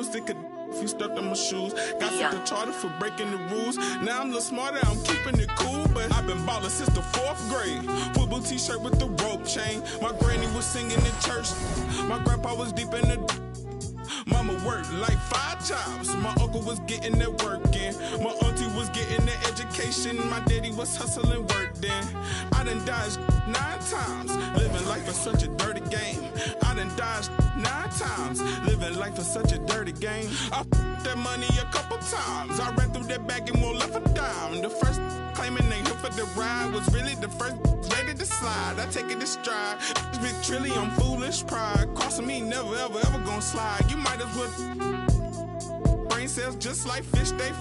stick a if you stepped on my shoes. Got sent to charter for breaking the rules. Now I'm a little smarter, I'm keeping it cool. But I've been ballin' since the 4th grade. Football t-shirt with the rope chain. My granny was singing in church. My grandpa was deep in the Mama worked like 5 jobs. My uncle was getting that work in. My auntie was getting that education. My daddy was hustling work then. I done dodged 9 times. Living life is such a dirty game. I done dodged 9 times. Living life is such a dirty game. I that money a couple times. I ran through that bag and won't left a dime. The first claiming they here for the ride was really the first ready to slide. I take it to stride. Big trillion foolish pride. Crossing me never ever ever gonna slide. You might as well brain cells just like fish they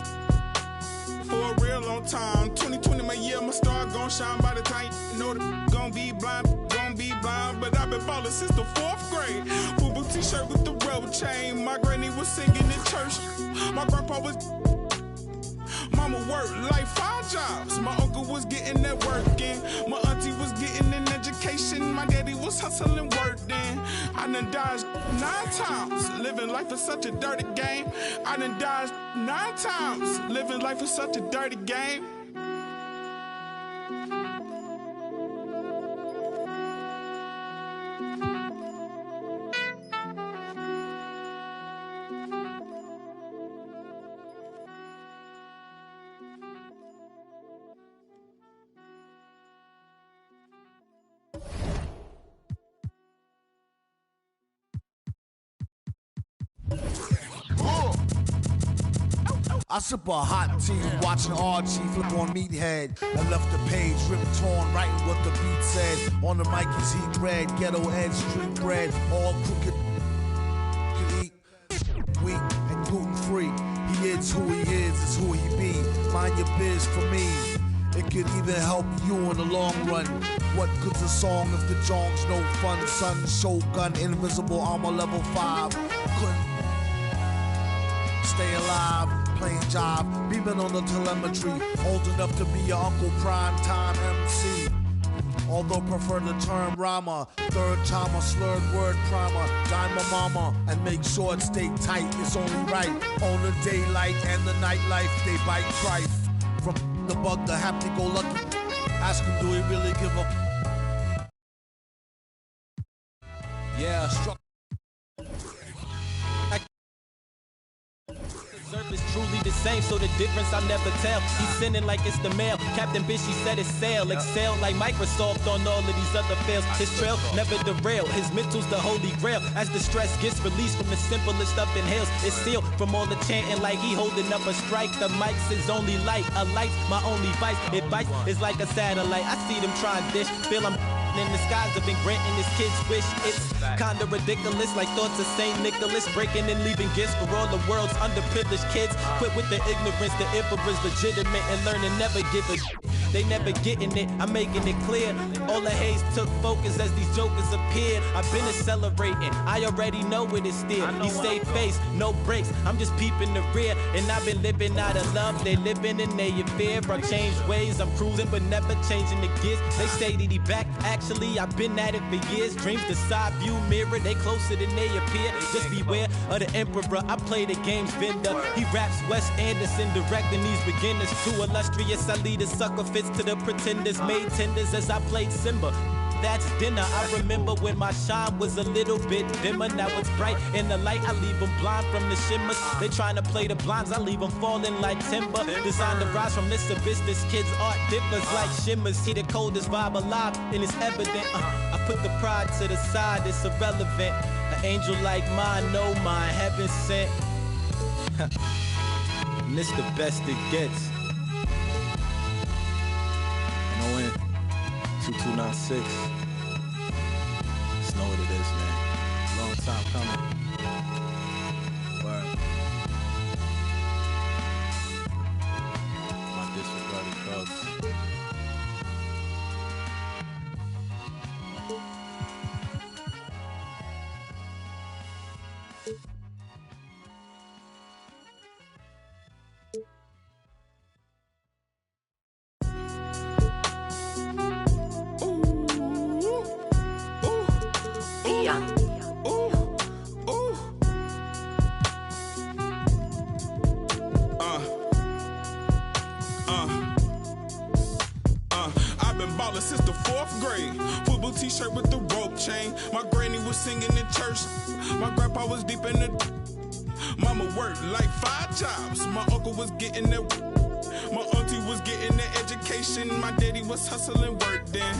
for a real long time. 2020 my year, my star gon' shine by the time you know the gon' be blind. But I've been ballin' since the 4th grade. Football t-shirt with the rope chain. My granny was singing in church. My grandpa was Mama worked like 5 jobs. My uncle was getting that work in. My auntie was getting an education. My daddy was hustling work then. I done dodged 9 times. Living life is such a dirty game. I done dodged 9 times. Living life is such a dirty game. I sip a hot tea, watching Archie flip on Meathead. I left the page ripped torn, writing what the beat said. On the mic is heat bread, ghetto edge, street bread. All crooked can eat, weak and gluten free. He is who he is who he be. Mind your biz for me. It could even help you in the long run. What good's a song if the jong's no fun? Sun, Shogun, invisible armor level 5. Couldn't stay alive. Playing job, beaming on the telemetry, old enough to be your Uncle Prime Time MC. Although prefer the term rhymer, third timer, slurred word primer, dime my mama, and make sure it stay tight, it's only right. On the daylight and the nightlife, they bite trife. From the bug to happy-go-lucky, ask him, do he really give a... Yeah, struck. Surface truly the same, so the difference I'll never tell. He's sending like it's the mail. Captain Bishy said it's sail. Excel like Microsoft on all of these other fails. His trail never derail. His mental's the holy grail. As the stress gets released from the simplest stuff inhales, it's sealed from all the chanting like he holding up a strike. The mic's his only light. A light's my only vice. It bites, it's like a satellite. I see them trying to dish. Feel I'm in the skies have been granting this kid's wish. It's kinda ridiculous, like thoughts of St. Nicholas, breaking and leaving gifts for all the world's underprivileged kids. Quit with the ignorance, the emperor's legitimate, and learn to never give a they never getting it, I'm making it clear. All the haze took focus as these jokers appeared. I've been accelerating, I already know it is still. He stay face, no brakes, I'm just peeping the rear. And I've been living out of love, they living in their fear. I changed ways, I'm cruising but never changing the gears. They say that he back, actually I've been at it for years. Dreams the side view mirror, they closer than they appear. Just beware of the emperor, I play the game's vendor. He raps Wes Anderson, directing these beginners. Too illustrious, I lead a sucker fits to the pretenders. Made tenders as I played Simba. That's dinner. I remember when my shine was a little bit dimmer. Now it's bright in the light, I leave them blind from the shimmers. They trying to play the blinds, I leave them falling like timber. Designed to rise from this abyss, this kid's art differs like shimmers. He the coldest vibe alive, and it's evident. I put the pride to the side, it's irrelevant. An angel like mine, no mine, heaven sent. And this the best it gets. No 2296. Just know what it is, man. Long time coming. Word. My disregarded thugs. ballin' since the 4th grade. Football t-shirt with the rope chain. My granny was singing in church. My grandpa was deep in the... Mama worked like 5 jobs. My uncle was getting that... My auntie was getting that education. My daddy was hustling work then.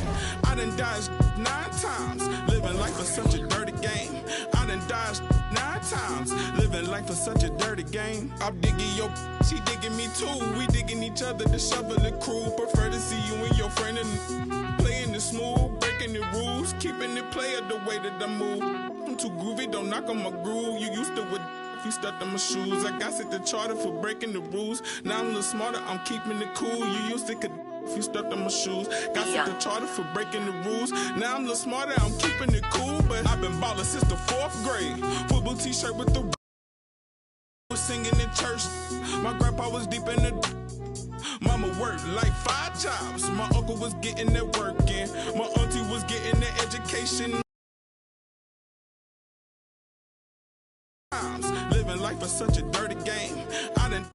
I done dodged 9 times. Living life was such a dirty game. I done dodged 9 times. Living life was such a dirty game. I'm digging your... She digging me too. We digging each other, the shovel and crew. Prefer to see you and your friend and playing it smooth, breaking the rules, keeping it player the way that I move. I'm too groovy, don't knock on my groove. You used to with... If you stuck on my shoes, I got set the charter for breaking the rules. Now I'm a little smarter, I'm keeping it cool. You used to could if you stuck on my shoes. Got set the charter for breaking the rules. Now I'm a little smarter, I'm keeping it cool. But I've been ballin' since the 4th grade. Football t-shirt with the was singing in church. My grandpa was deep in the... Mama worked like 5 jobs. My uncle was getting that work in. My auntie was getting that education. Living life is such a dirty game. I done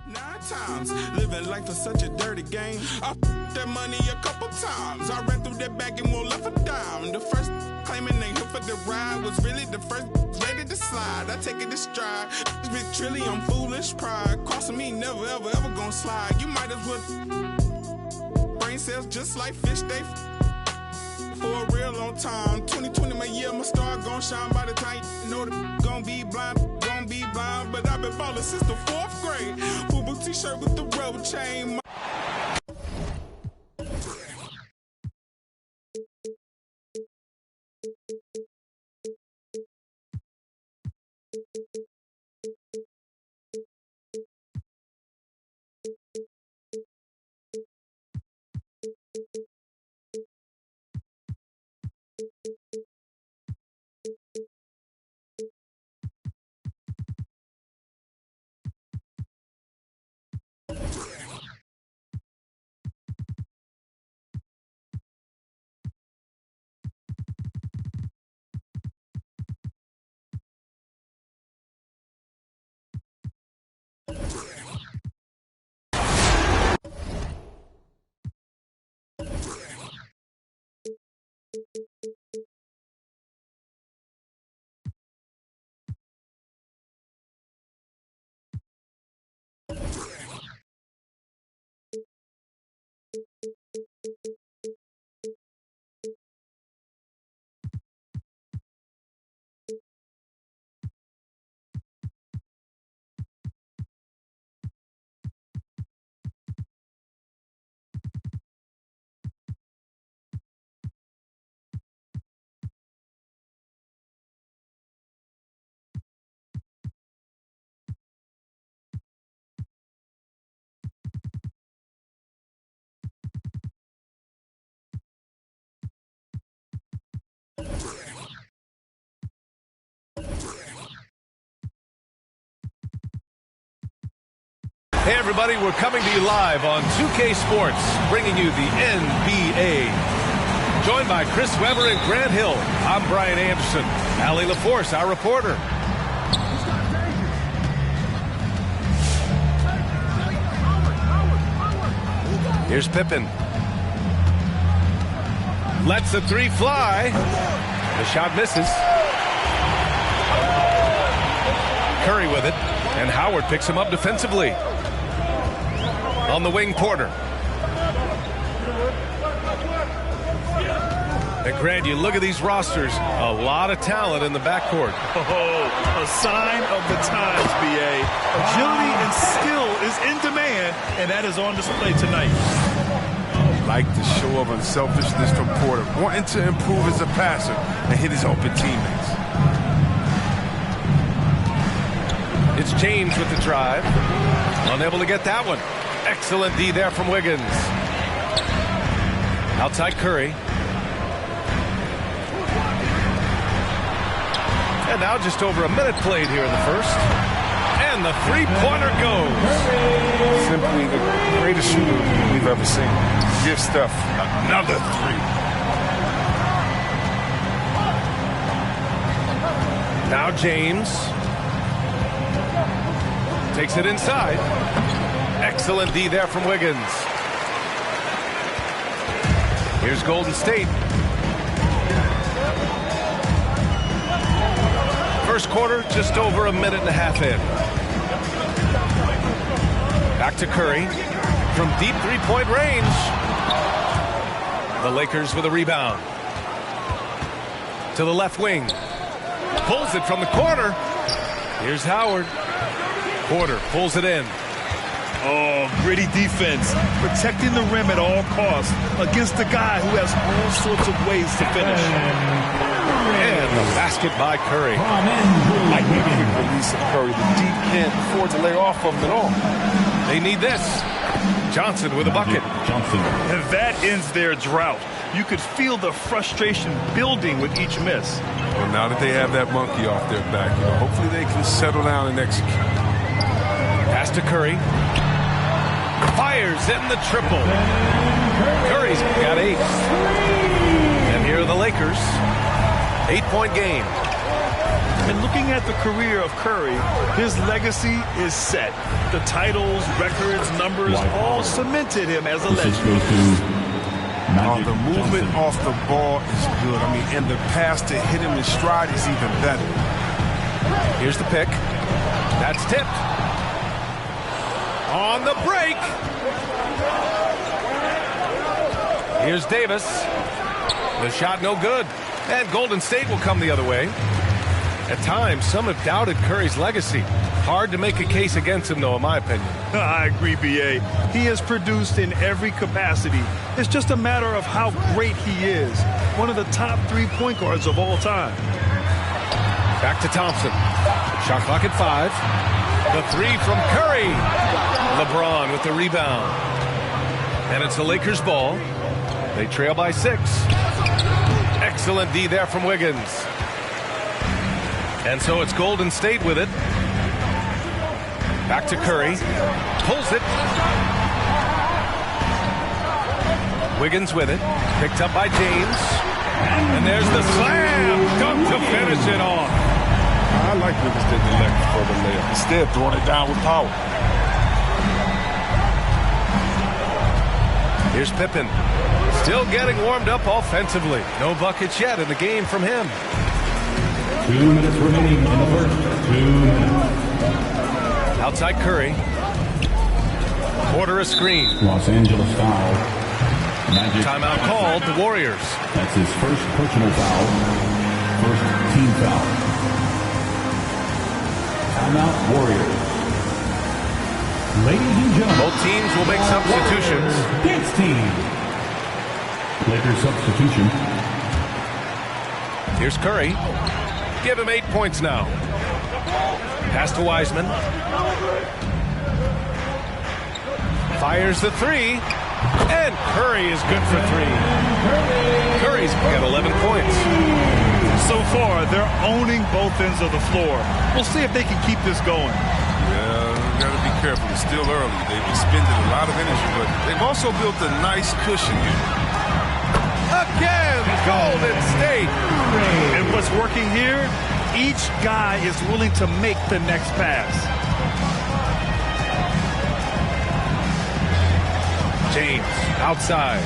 9 times. Living life is such a dirty game. I f***ed that money a couple times. I ran through that bag and won't left a dime. The first claiming they here for the ride was really the first ready to slide. I take it to stride. This big trillion foolish pride. Crossing me never ever ever gonna slide. You might as well brain cells just like fish they for a real long time. 2020 my year, my star gon' shine by the time you know the gon' be blind. But I've been ballin' since the 4th grade. Football t-shirt with the rubber chain. Hey everybody, we're coming to you live on 2K Sports, bringing you the NBA. Joined by Chris Webber and Grant Hill, I'm Brian Anderson. Allie LaForce, our reporter. Here's Pippen. Lets the three fly. The shot misses. Curry with it, and Howard picks him up defensively. On the wing, Porter. And Grant, you look at these rosters, a lot of talent in the backcourt. Oh, a sign of the times, B.A. Agility and skill is in demand, and that is on display tonight. Like the show of unselfishness from Porter, wanting to improve as a passer and hit his open teammates. It's James with the drive. Unable to get that one. Excellent D there from Wiggins. Outside Curry. And now just over a minute played here in the first. And the three-pointer goes. Simply the greatest shooter we've ever seen. Give Steph another three. Now James. Takes it inside. Excellent D there from Wiggins. Here's Golden State. First quarter, just over a minute and a half in. Back to Curry from deep three-point range. The Lakers with a rebound. To the left wing. Pulls it from the corner. Here's Howard. Porter pulls it in. Oh, gritty defense. Protecting the rim at all costs against a guy who has all sorts of ways to finish. And the basket by Curry. Like a quick release of Curry. The deep can't afford to lay off of him at all. They need this. Johnson with a bucket. And that ends their drought. You could feel the frustration building with each miss. Well, now that they have that monkey off their back, hopefully they can settle down and execute. Pass to Curry. Fires in the triple. Curry's got 8. And here are the Lakers. 8-point game. And looking at the career of Curry, his legacy is set. The titles, records, numbers, all cemented him as a legend. The movement off the ball is good. I mean, and the pass to hit him in stride is even better. Here's the pick. That's tipped. On the break. Here's Davis. The shot no good. And Golden State will come the other way. At times, some have doubted Curry's legacy. Hard to make a case against him, though, in my opinion. I agree, B.A. He has produced in every capacity. It's just a matter of how great he is. One of the top 3 point guards of all time. Back to Thompson. Shot clock at 5. The 3 from Curry. LeBron with the rebound. And it's the Lakers' ball. They trail by 6. Excellent D there from Wiggins. And so it's Golden State with it. Back to Curry. Pulls it. Wiggins with it. Picked up by James. And there's the slam dunk to finish it off. I like Wiggins taking the left for the layup. Instead, throwing it down with power. Here's Pippen. Still getting warmed up offensively. No buckets yet in the game from him. 2 minutes remaining in the first. 2 minutes. Outside Curry. Porter a screen. Los Angeles foul. Magic. Timeout called. The Warriors. That's his first personal foul. First team foul. Timeout Warriors. Ladies and gentlemen. Both teams will make substitutions. Dance team. Lakers substitution. Here's Curry. Give him 8 points now. Pass to Wiseman. Fires the 3. And Curry is good for 3. Curry's got 11 points. So far, they're owning both ends of the floor. We'll see if they can keep this going. Yeah, you got to be careful. It's still early. They've expended a lot of energy, but they've also built a nice cushion here. Again, Golden State. And what's working here, each guy is willing to make the next pass. James outside.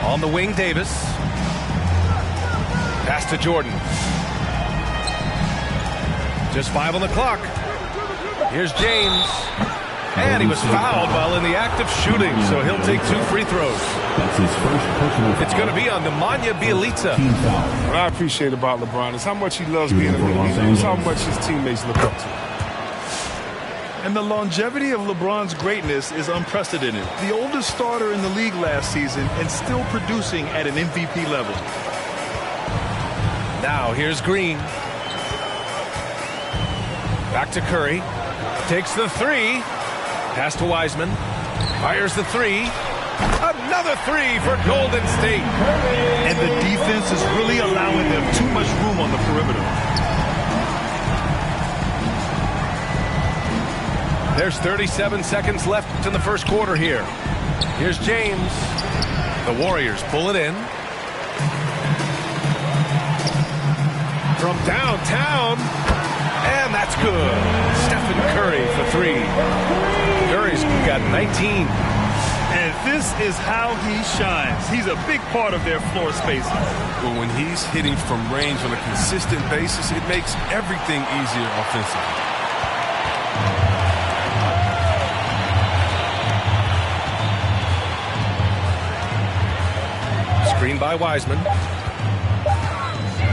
On the wing, Davis. Pass to Jordan. Just 5 on the clock. Here's James. And he was fouled while in the act of shooting, so he'll take 2 free throws. That's his first personal foul. It's going to be on Nemanja Bjelica. Team foul. What I appreciate about LeBron is how much he loves being a leader. He knows how much his teammates look up to him. And the longevity of LeBron's greatness is unprecedented. The oldest starter in the league last season and still producing at an MVP level. Now here's Green. Back to Curry. Takes the 3. Pass to Wiseman. Fires the 3. Another 3 for Golden State. And the defense is really allowing them too much room on the perimeter. There's 37 seconds left in the first quarter here. Here's James. The Warriors pull it in. From downtown. And that's good. Stephen Curry for 3. Curry's got 19. And This is how he shines. He's a big part of their floor spacing. But when he's hitting from range on a consistent basis, it makes everything easier offensively. Screen by Wiseman.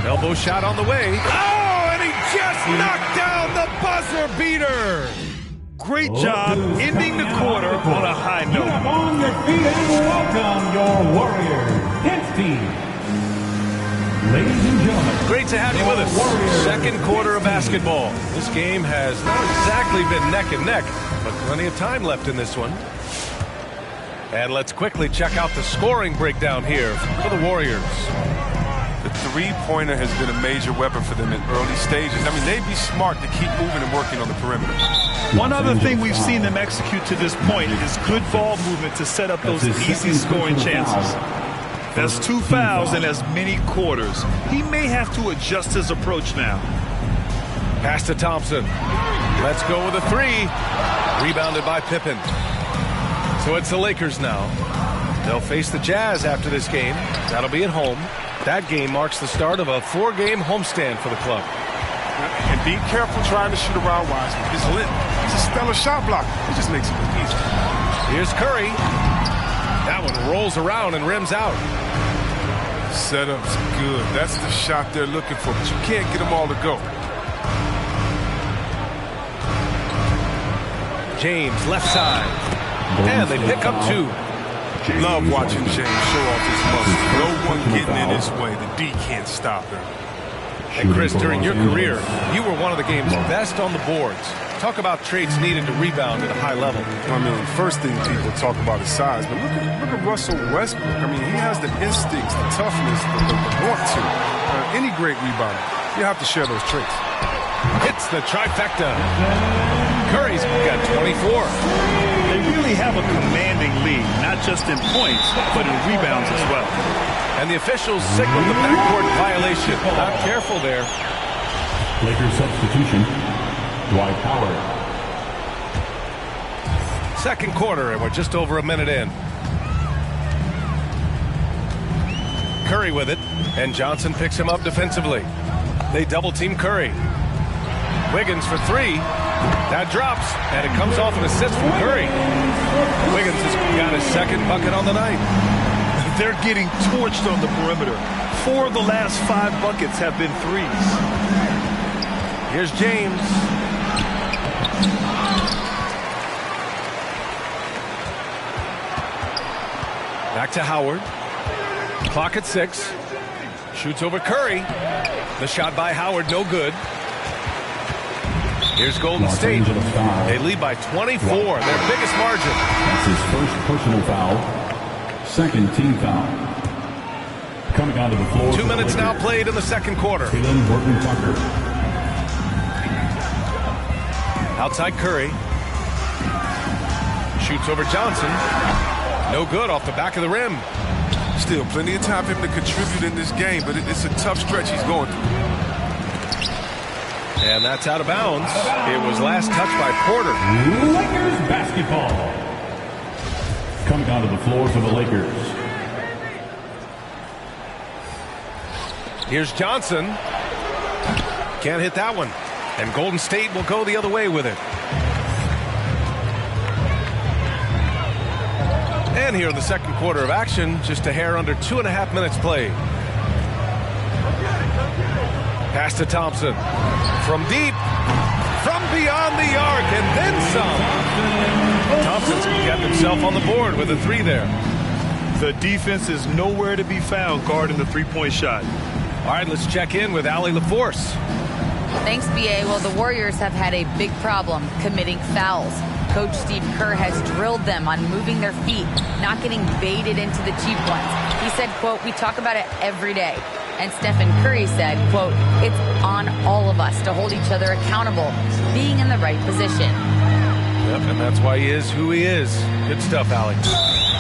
Elbow shot on the way. Oh, and he just knocked down the buzzer beater. Great job ending the quarter on a high note. Get up on your feet and welcome your Warriors dance team. Ladies and gentlemen. Great to have you with us. Second quarter of basketball. This game has not exactly been neck and neck, but plenty of time left in this one. And let's quickly check out the scoring breakdown here for the Warriors. The three-pointer has been a major weapon for them in early stages. I mean, they'd be smart to keep moving and working on the perimeter. One other thing we've seen them execute to this point is good ball movement to set up those easy scoring chances. That's 2 fouls in as many quarters. He may have to adjust his approach now. Pass to Thompson. Let's go with a three. Rebounded by Pippen. So it's the Lakers now. They'll face the Jazz after this game. That'll be at home. That game marks the start of a 4-game homestand for the club. And be careful trying to shoot around Wiseman. He's lit. He's a stellar shot blocker. It just makes it easy. Here's Curry. That one rolls around and rims out. Setup's good. That's the shot they're looking for, but you can't get them all to go. James, left side. And they pick up 2. Love watching James show off his muscles. No one getting in his way. The D can't stop him. And Chris, during your career, you were one of the game's best on the boards. Talk about traits needed to rebound at a high level. I mean, first thing people talk about is size, but look at Russell Westbrook. I mean, he has the instincts, the toughness, the want to. Any great rebounder, you have to share those traits. Hits the trifecta. Curry's got 24. They really have a commanding lead, not just in points, but in rebounds as well. And the officials signaled the backcourt violation. Not careful there. Lakers substitution, Dwight Howard. Second quarter, and we're just over a minute in. Curry with it, and Johnson picks him up defensively. They double-team Curry. Wiggins for 3. That drops, and it comes off an assist from Curry. Wiggins has got his second bucket on the night. They're getting torched on the perimeter. 4 of the last 5 buckets have been threes. Here's James. Back to Howard. Clock at 6. Shoots over Curry. The shot by Howard, no good. Here's Golden State. They lead by 24, their biggest margin. That's his first personal foul. Second team foul. Coming onto the floor. 2 minutes now played in the second quarter. Jalen Horton-Tucker. Outside Curry. Shoots over Johnson. No good off the back of the rim. Still plenty of time for him to contribute in this game, but it's a tough stretch he's going through. And that's out of bounds. It was last touched by Porter. Lakers basketball. Coming onto the floor for the Lakers. Here's Johnson. Can't hit that one. And Golden State will go the other way with it. And here in the second quarter of action, just a hair under 2.5 minutes played. Pass to Thompson. From deep. From beyond the arc, and then some. Thompson's got himself on the board with a 3 there. The defense is nowhere to be found guarding the three-point shot. All right, let's check in with Allie LaForce. Thanks, B.A. Well, the Warriors have had a big problem committing fouls. Coach Steve Kerr has drilled them on moving their feet, not getting baited into the cheap ones. He said, quote, "We talk about it every day." And Stephen Curry said, quote, "It's on all of us to hold each other accountable, being in the right position." Yep, and that's why he is who he is. Good stuff, Allie.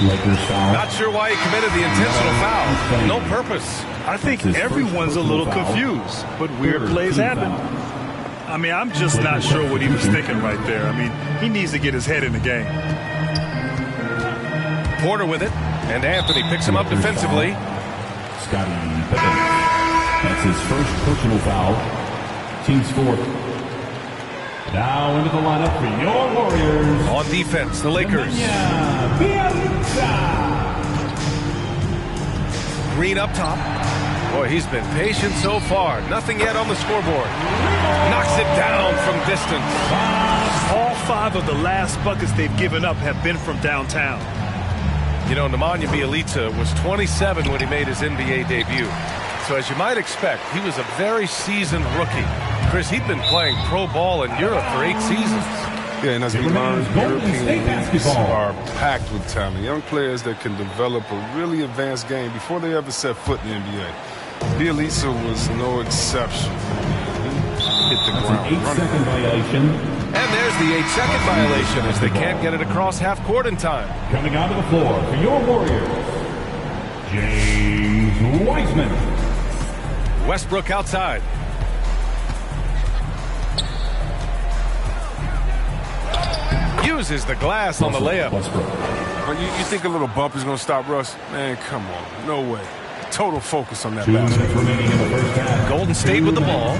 Lakers foul. Not sure why he committed the intentional foul. No purpose. I think everyone's a little confused, but weird plays happen. I mean, I'm just not sure what he was thinking right there. I mean, he needs to get his head in the game. Porter with it, and Anthony picks him up defensively. Scottie Pippen. That's his first personal foul. Team's fourth. Now into the lineup for your Warriors. On defense, the Lakers. Green up top. Boy, he's been patient so far. Nothing yet on the scoreboard. Knocks it down from distance. All 5 of the last buckets they've given up have been from downtown. You know, Nemanja Bjelica was 27 when he made his NBA debut. So as you might expect, he was a very seasoned rookie. Chris, he'd been playing pro ball in Europe for 8 seasons. Yeah, and as we learned, European leagues are packed with talent. Young players that can develop a really advanced game before they ever set foot in the NBA. Bjelica was no exception. Hit the ground. 8-second violation. And there's the 8-second violation as they can't get it across half court in time. Coming onto the floor for your Warriors, James Wiseman. Westbrook outside. Uses the glass on the layup. You think a little bump is going to stop Russ? Man, come on. No way. Total focus on that 2 minutes basket. remaining in the first half. Golden State with the ball.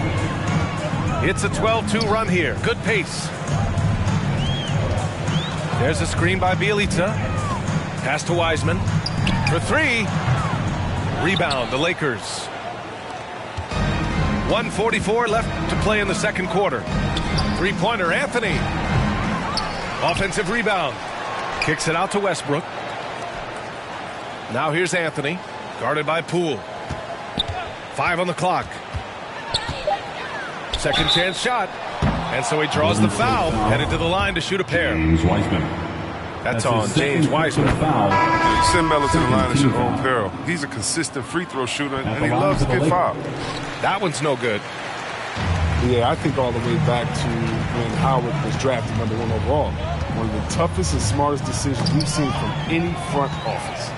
It's a 12-2 run here. Good pace. There's a screen by Bjelica. Pass to Wiseman. For 3. Rebound, the Lakers. 1:44 left to play in the second quarter. Three-pointer, Anthony. Offensive rebound. Kicks it out to Westbrook. Now here's Anthony. Guarded by Poole. 5 on the clock. Second chance shot. And so he draws the foul. Headed to the line to shoot a pair. James Wiseman. That's on James Wiseman. You send Melo to the line at your own peril. He's a consistent free throw shooter, and he loves to get fouled. That one's no good. Yeah, I think all the way back to when Howard was drafted #1 overall. One of the toughest and smartest decisions we've seen from any front office.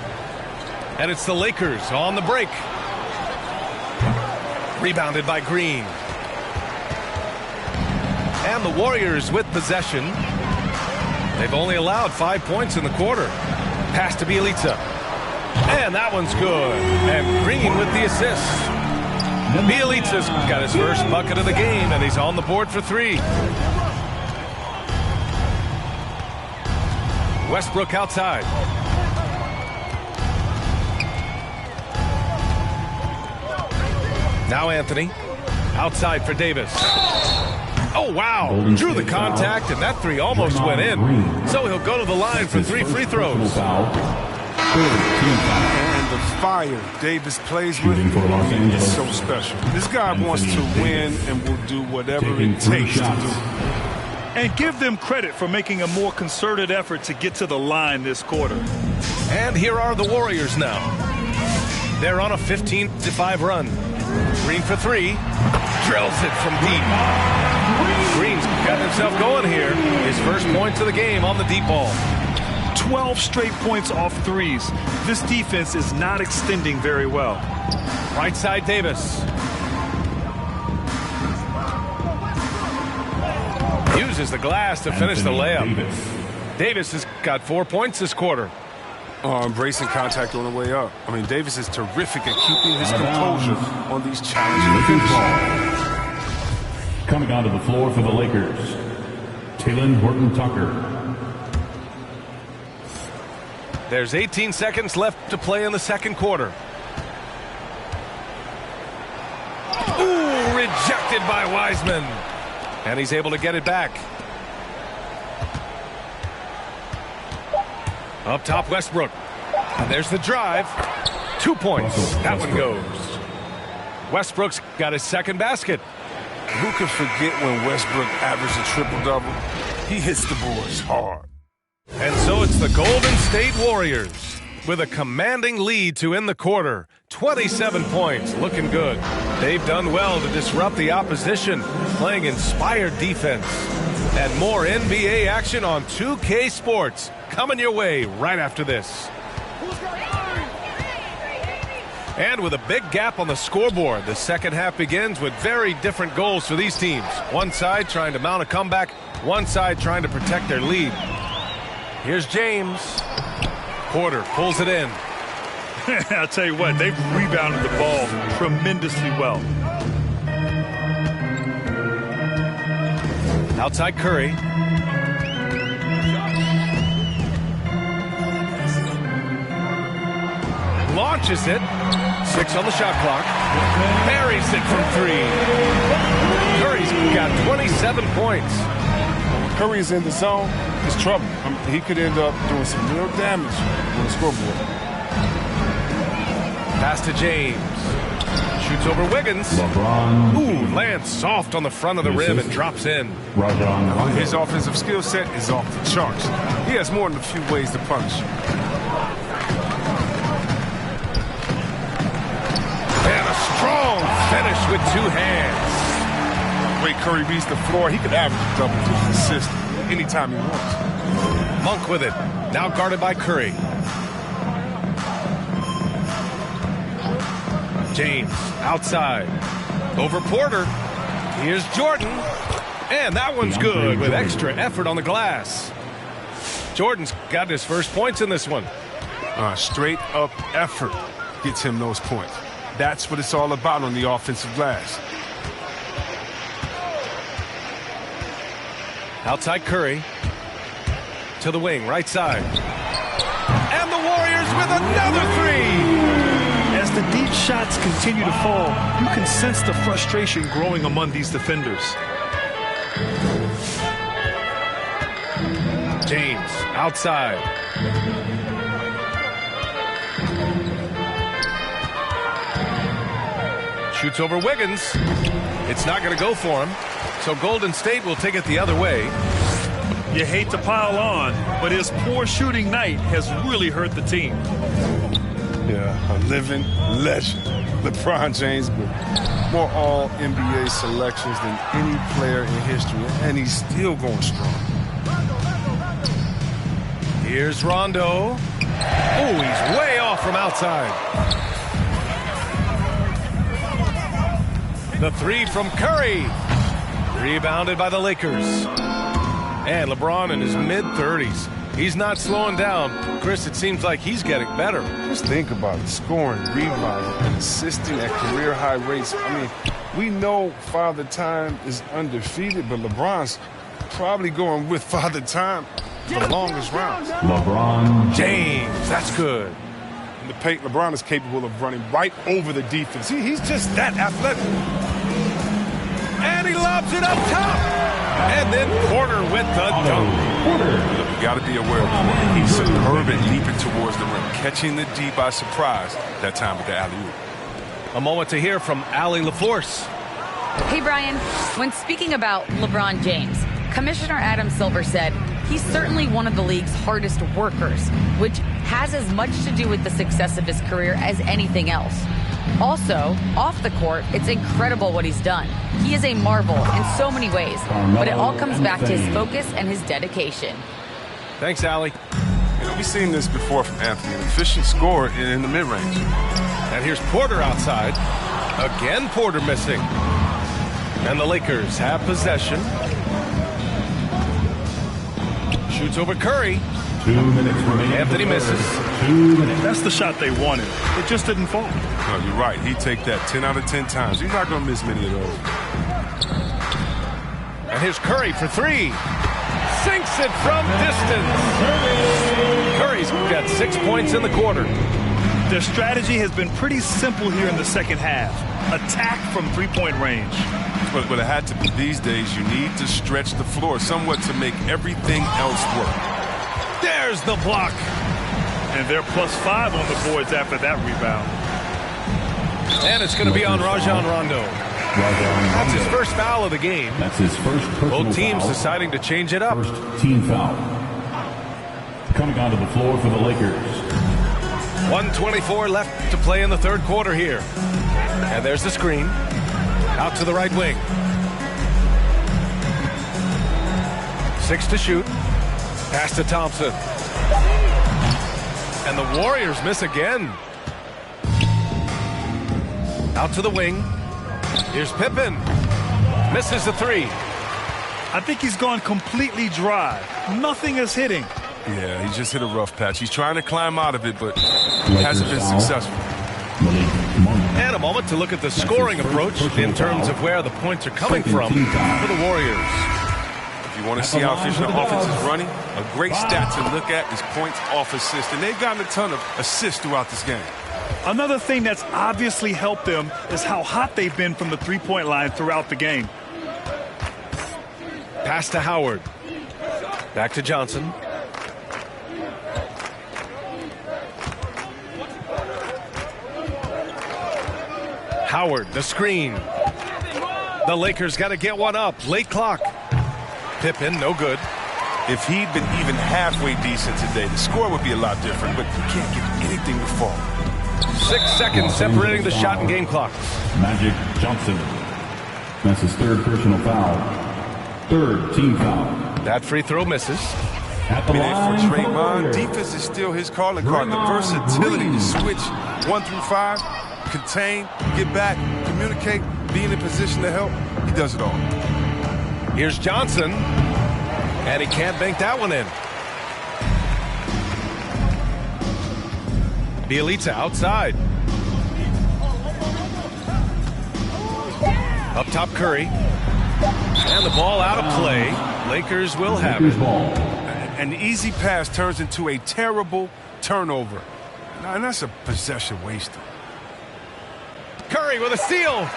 And it's the Lakers on the break. Rebounded by Green. And the Warriors with possession. They've only allowed 5 points in the quarter. Pass to Bjelica. And that one's good. And Green with the assist. Bjelica's got his first bucket of the game, and he's on the board for 3. Westbrook outside. Now Anthony. Outside for Davis. Oh, wow. Drew the contact, and that 3 almost went in. So he'll go to the line for 3 free throws. And the fire Davis plays with is so special. This guy wants to win and will do whatever it takes to do. And give them credit for making a more concerted effort to get to the line this quarter. And here are the Warriors now. They're on a 15-5 run. Green for 3. Drills it from deep. Green's got himself going here. His first points of the game on the deep ball. 12 straight points off threes. This defense is not extending very well. Right side Davis. Uses the glass to finish the layup. Davis has got 4 points this quarter. Embracing contact on the way up. I mean, Davis is terrific at keeping his composure on these challenging finishes. Coming onto the floor for the Lakers, Talen Horton-Tucker. There's 18 seconds left to play in the second quarter. Ooh, rejected by Wiseman. And he's able to get it back. Up top, Westbrook. And there's the drive. 2 points. That one goes. Westbrook's got his second basket. Who can forget when Westbrook averaged a triple-double? He hits the boards hard. And so it's the Golden State Warriors with a commanding lead to end the quarter. 27 points, looking good. They've done well to disrupt the opposition, playing inspired defense. And more NBA action on 2K Sports coming your way right after this. And with a big gap on the scoreboard, the second half begins with very different goals for these teams. One side trying to mount a comeback, one side trying to protect their lead. Here's James. Porter pulls it in. I'll tell you what, they've rebounded the ball tremendously well. Outside Curry. Launches it. 6 on the shot clock. Buries it from 3. Curry's got 27 points. When Curry's in the zone, it's trouble. He could end up doing some real damage on the scoreboard. Pass to James. Shoots over Wiggins. LeBron. Ooh, lands soft on the front of the rim and drops in. His offensive skill set is off the charts. He has more than a few ways to punish. And a strong finish with 2 hands. The way Curry reads the floor, he could average a double-digit assist anytime he wants. Monk with it. Now guarded by Curry. James outside. Over Porter. Here's Jordan. And that one's good with extra effort on the glass. Jordan's got his first points in this one. Straight up effort gets him those points. That's what it's all about on the offensive glass. Outside Curry. To the wing, right side. And the Warriors with another 3. As the deep shots continue to fall, you can sense the frustration growing among these defenders. James outside. Shoots over Wiggins. It's not going to go for him. So Golden State will take it the other way. You hate to pile on, but his poor shooting night has really hurt the team. Yeah, a living legend. LeBron James with more all-NBA selections than any player in history, and he's still going strong. Here's Rondo. Oh, he's way off from outside. The 3 from Curry. Rebounded by the Lakers. And LeBron in his mid-30s. He's not slowing down. Chris, it seems like he's getting better. Just think about it. Scoring, rebounding, and assisting at career-high rates. I mean, we know Father Time is undefeated, but LeBron's probably going with Father Time for the longest rounds. LeBron James, that's good. In the paint, LeBron is capable of running right over the defense. He's just that athletic. And he lobs it up top. And then Porter with the dunk. You got to be aware of Porter. He's superb at leaping towards the rim, catching the D by surprise that time with the alley-oop. A moment to hear from Allie LaForce. Hey, Brian. When speaking about LeBron James, Commissioner Adam Silver said he's certainly one of the league's hardest workers, which has as much to do with the success of his career as anything else. Also, off the court, it's incredible what he's done. He is a marvel in so many ways, but it all comes back to his focus and his dedication. Thanks, Allie. You know, we've seen this before from Anthony, an efficient scorer in the mid-range. And here's Porter outside. Again, Porter missing. And the Lakers have possession. Shoots over Curry. 2 minutes remaining. Anthony misses. 2 minutes. That's the shot they wanted. It just didn't fall. No, you're right. He'd take that 10 out of 10 times. He's not going to miss many of those. And here's Curry for 3. Sinks it from distance. Curry's got 6 points in the quarter. Their strategy has been pretty simple here in the second half. Attack from three-point range. But it had to be these days. You need to stretch the floor somewhat to make everything else work. There's the block. And they're +5 on the boards after that rebound. And it's going to be on Rajon Rondo. That's his first foul of the game. That's his first personal Both teams foul. deciding to change it up. First team foul. Coming onto the floor for the Lakers. 1:24 left to play in the third quarter here. And there's the screen. Out to the right wing. 6 to shoot. Pass to Thompson. And the Warriors miss again. Out to the wing. Here's Pippen. Misses the 3. I think he's gone completely dry. Nothing is hitting. Yeah, he just hit a rough patch. He's trying to climb out of it, but hasn't been successful. And a moment to look at the scoring approach in terms of where the points are coming from for the Warriors. If you want to see how efficient the offense is running, a great stat to look at is points off assist. And they've gotten a ton of assists throughout this game. Another thing that's obviously helped them is how hot they've been from the three-point line throughout the game. Pass to Howard. Back to Johnson. Howard, the screen. The Lakers got to get one up. Late clock. Pippen, no good. If he'd been even halfway decent today, the score would be a lot different, but you can't get anything to fall. 6 seconds separating the shot and game clock. Magic Johnson. That's his third personal foul. Third team foul. That free throw misses. At the line for Draymond, defense is still his calling card. The versatility to switch 1 through 5, contain, get back, communicate, be in a position to help. He does it all. Here's Johnson. And he can't bank that one in. Bielitsa outside. Up top Curry. And the ball out of play. Lakers will have it. An easy pass turns into a terrible turnover. And that's a possession waster. Curry with a steal.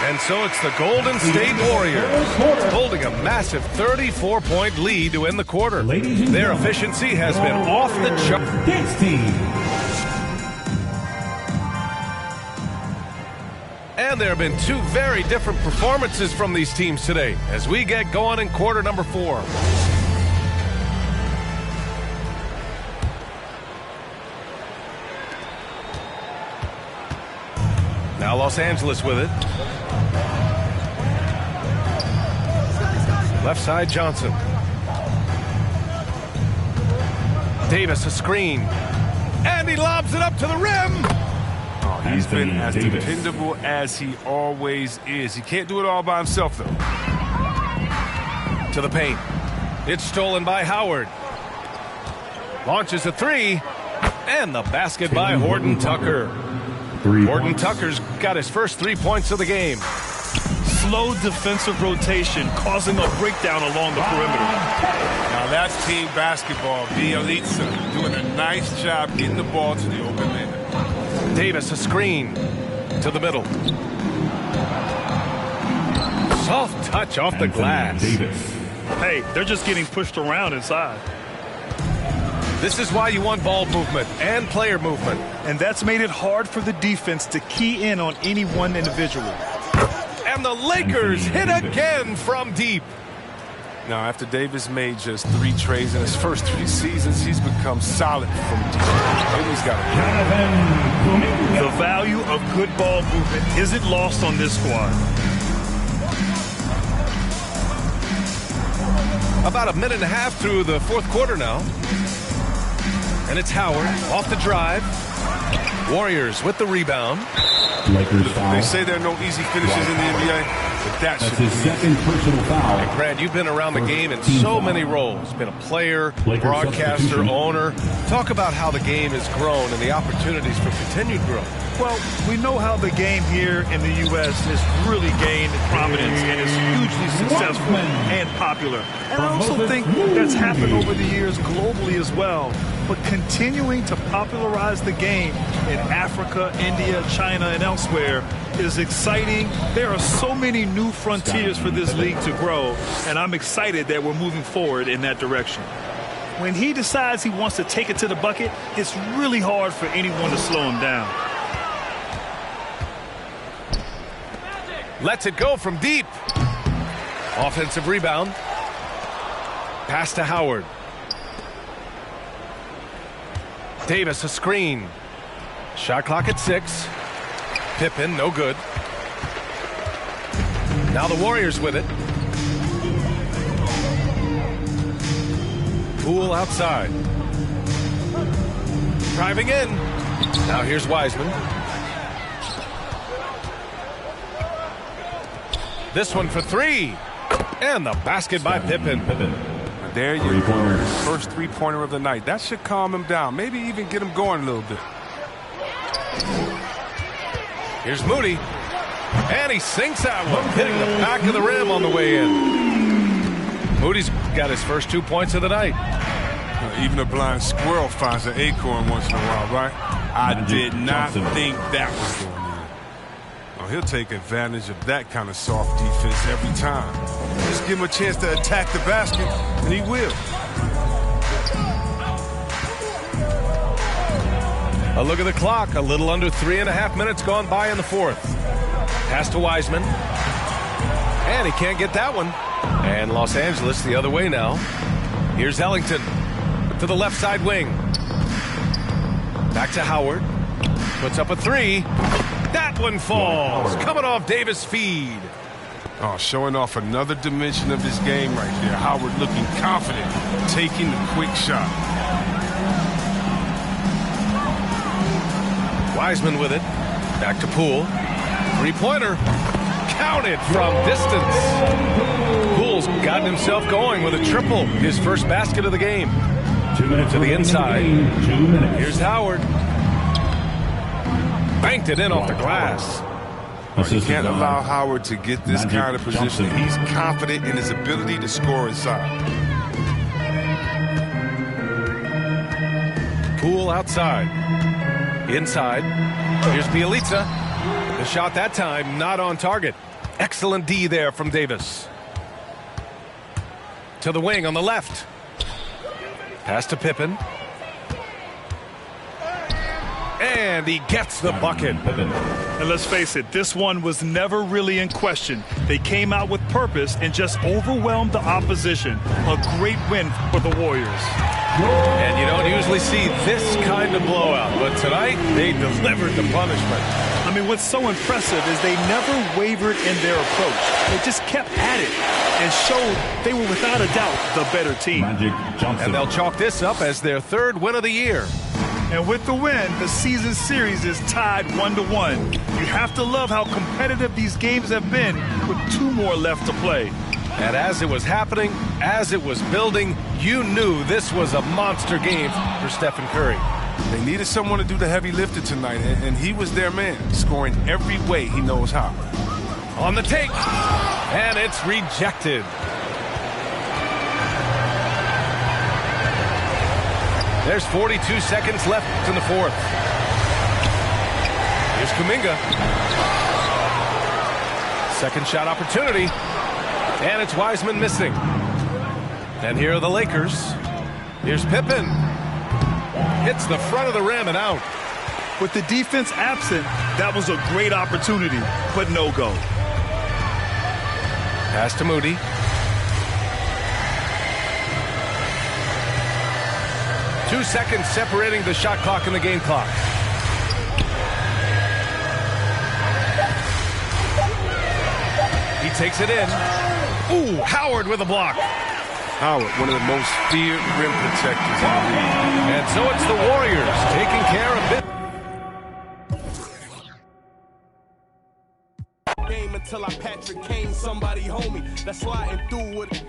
And so it's the Golden State Warriors holding a massive 34-point lead to end the quarter. Their efficiency has been off the chart. And there have been two very different performances from these teams today as we get going in quarter number 4. Now Los Angeles with it. Left side, Johnson. Davis, a screen. And he lobs it up to the rim. Oh, he's been as dependable as he always is. He can't do it all by himself, though. To the paint. It's stolen by Howard. Launches a three. And the basket by Horton Tucker. Horton Tucker's got his first 3 points of the game. Slow defensive rotation causing a breakdown along the perimeter. Now that's team basketball. Bielitsa doing a nice job getting the ball to the open man. Davis, a screen to the middle. Soft touch off the glass. Hey, they're just getting pushed around inside. This is why you want ball movement and player movement. And that's made it hard for the defense to key in on any one individual. And the Lakers hit again from deep. Now, after Davis made just 3 trades in his first 3 seasons, he's become solid from deep. He's got the value of good ball movement isn't lost on this squad. About a minute and a half through the fourth quarter now. And it's Howard off the drive. Warriors with the rebound. They say there are no easy finishes in the NBA, but that's his second personal foul. And Grant, you've been around the game in so many roles. Been a player, broadcaster, owner. Talk about how the game has grown and the opportunities for continued growth. Well, we know how the game here in the U.S. has really gained prominence and is hugely successful and popular. And I also think that's happened over the years globally as well. But continuing to popularize the game in Africa, India, China, and elsewhere is exciting. There are so many new frontiers for this league to grow, and I'm excited that we're moving forward in that direction. When he decides he wants to take it to the bucket, it's really hard for anyone to slow him down. Lets it go from deep. Offensive rebound. Pass to Howard. Davis, a screen. Shot clock at 6. Pippen, no good. Now the Warriors with it. Poole outside. Driving in. Now here's Wiseman. This one for 3. And the basket by Pippen. There you go. First three-pointer of the night. That should calm him down. Maybe even get him going a little bit. Here's Moody. And he sinks that one, hitting the back of the rim on the way in. Moody's got his first 2 points of the night. Even a blind squirrel finds an acorn once in a while, right? I did not think that was going in. Oh, he'll take advantage of that kind of soft defense every time. Just give him a chance to attack the basket, and he will. A look at the clock. A little under 3.5 minutes gone by in the fourth. Pass to Wiseman. And he can't get that one. And Los Angeles the other way now. Here's Ellington to the left side wing. Back to Howard. Puts up a three. That one falls. Coming off Davis' feed. Oh, showing off another dimension of his game right there. Howard looking confident, taking the quick shot. Wiseman with it. Back to Poole. Three-pointer. Counted from distance. Poole's gotten himself going with a triple. His first basket of the game. 2 minutes to the inside. 2 minutes. Here's Howard. Banked it in off the glass. You can't allow Howard to get this kind of position. He's confident in his ability to score inside. Poole outside. Inside. Here's Bjelica. The shot that time not on target. Excellent D there from Davis. To the wing on the left. Pass to Pippen. And he gets the bucket. And let's face it, this one was never really in question. They came out with purpose and just overwhelmed the opposition. A great win for the Warriors. And you don't usually see this kind of blowout, but tonight they delivered the punishment. I mean, what's so impressive is they never wavered in their approach. They just kept at it and showed they were without a doubt the better team. Magic Johnson. And they'll chalk this up as their third win of the year. And with the win, the season series is tied 1-1. You have to love how competitive these games have been with 2 more left to play. And as it was happening, as it was building, you knew this was a monster game for Stephen Curry. They needed someone to do the heavy lifting tonight, and he was their man, scoring every way he knows how. On the take, and it's rejected. There's 42 seconds left in the fourth. Here's Kuminga. Second shot opportunity. And it's Wiseman missing. And here are the Lakers. Here's Pippen. Hits the front of the rim and out. With the defense absent, that was a great opportunity, but no go. Pass to Moody. Two seconds separating the shot clock and the game clock. He takes it in. Ooh, Howard with a block. Howard, one of the most feared rim protectors in the league. And so it's the Warriors taking care of it. Game until I Patrick Kane, somebody homie that's sliding through with it.